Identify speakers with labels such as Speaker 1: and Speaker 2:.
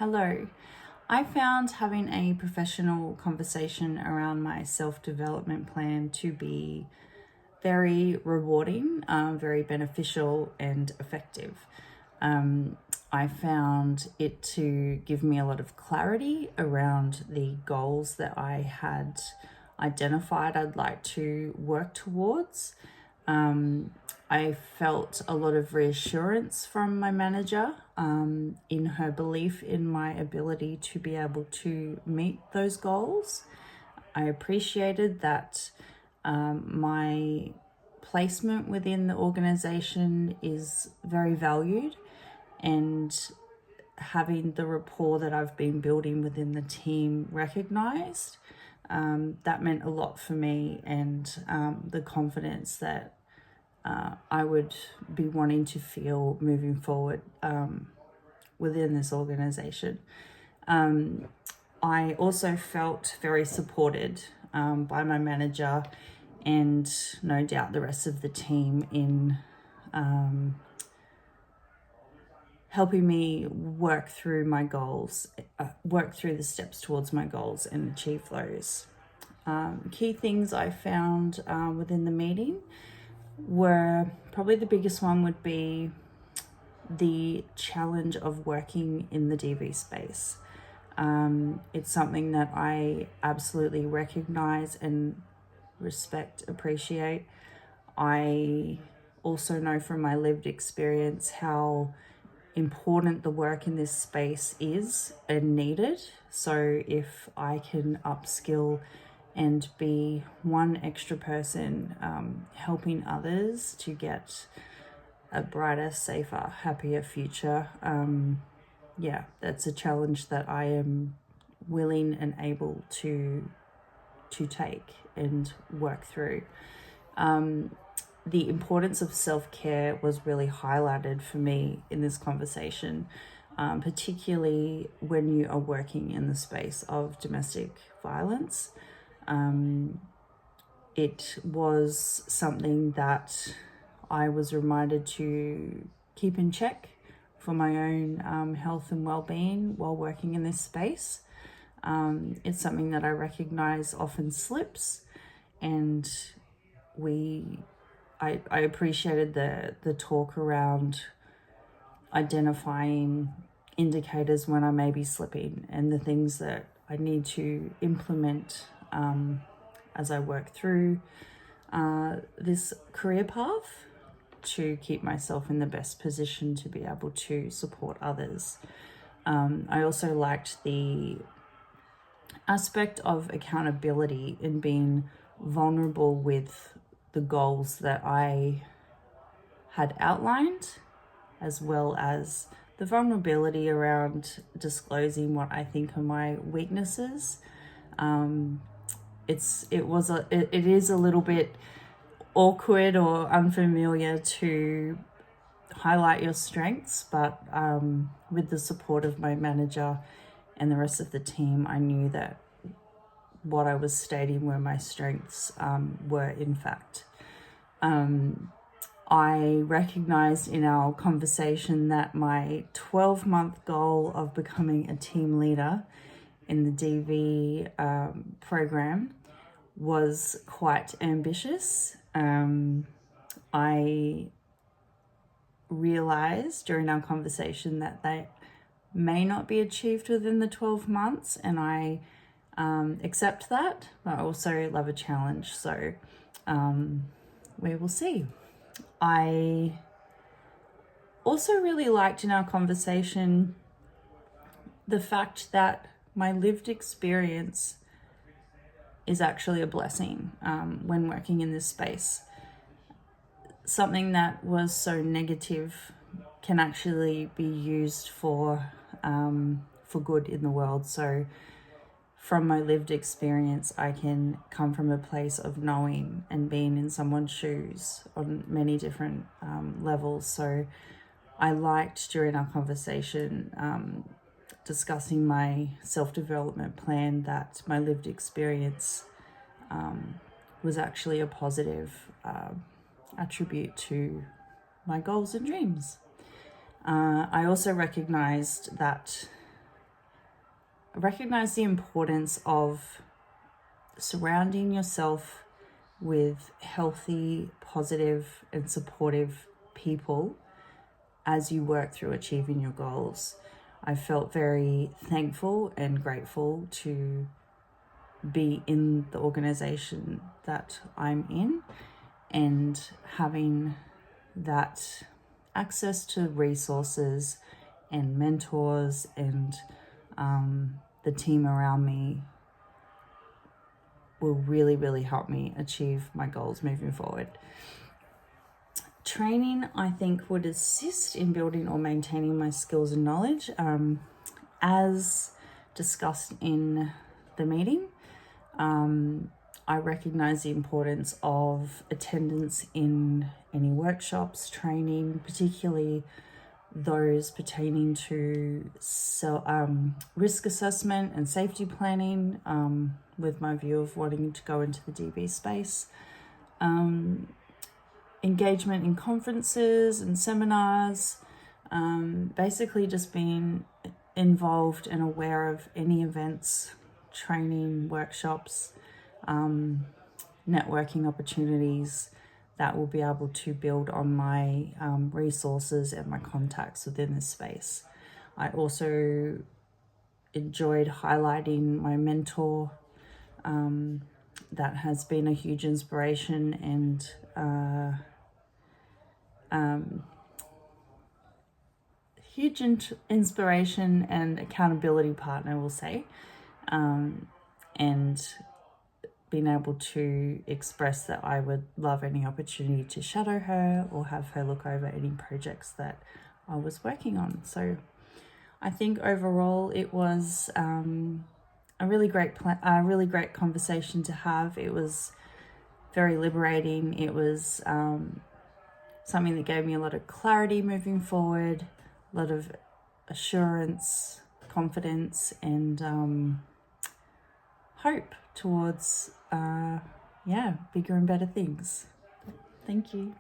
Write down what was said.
Speaker 1: Hello. I found having a professional conversation around my self-development plan to be very rewarding, very beneficial and effective. I found it to give me a lot of clarity around the goals that I had identified I'd like to work towards. I felt a lot of reassurance from my manager in her belief in my ability to be able to meet those goals. I appreciated that my placement within the organization is very valued, and having the rapport that I've been building within the team recognized. That meant a lot for me, and the confidence that I would be wanting to feel moving forward within this organization. I also felt very supported by my manager and no doubt the rest of the team in helping me work through my goals, work through the steps towards my goals and achieve those. Key things I found within the meeting were probably the biggest one would be the challenge of working in the DV space. It's something that I absolutely recognize and respect, appreciate. I also know from my lived experience how important the work in this space is and needed. So if I can upskill and be one extra person helping others to get a brighter, safer, happier future, that's a challenge that I am willing and able to take and work through. The importance of self-care was really highlighted for me in this conversation, particularly when you are working in the space of domestic violence. It was something that I was reminded to keep in check for my own health and well-being while working in this space. It's something that I recognize often slips, and I appreciated the talk around identifying indicators when I may be slipping and the things that I need to implement as I work through this career path to keep myself in the best position to be able to support others. I also liked the aspect of accountability in being vulnerable with the goals that I had outlined, as well as the vulnerability around disclosing what I think are my weaknesses. It is a little bit awkward or unfamiliar to highlight your strengths, but with the support of my manager and the rest of the team, I knew that what I was stating were my strengths were in fact. I recognized in our conversation that my 12-month goal of becoming a team leader in the DV program was quite ambitious. I realized during our conversation that they may not be achieved within the 12 months, and I accept that, but I also love a challenge, so we will see. I also really liked in our conversation the fact that my lived experience is actually a blessing when working in this space. Something that was so negative can actually be used for good in the world. So from my lived experience, I can come from a place of knowing and being in someone's shoes on many different levels. So I liked during our conversation discussing my self-development plan that my lived experience was actually a positive attribute to my goals and dreams. I also recognized that recognize the importance of surrounding yourself with healthy, positive, and supportive people as you work through achieving your goals. I felt very thankful and grateful to be in the organization that I'm in and having that access to resources and mentors and the team around me will really, really help me achieve my goals moving forward. Training, I think, would assist in building or maintaining my skills and knowledge. As discussed in the meeting, I recognize the importance of attendance in any workshops, training, particularly those pertaining to risk assessment and safety planning, with my view of wanting to go into the DB space. Engagement in conferences and seminars, basically just being involved and aware of any events, training, workshops, networking opportunities that will be able to build on my resources and my contacts within this space. I also enjoyed highlighting my mentor. That has been a huge inspiration and inspiration and accountability partner, we'll say, and being able to express that I would love any opportunity to shadow her or have her look over any projects that I was working on. So I think overall it was a really great conversation to have. It was very liberating. It was something that gave me a lot of clarity moving forward, a lot of assurance, confidence, and hope towards bigger and better things. Thank you.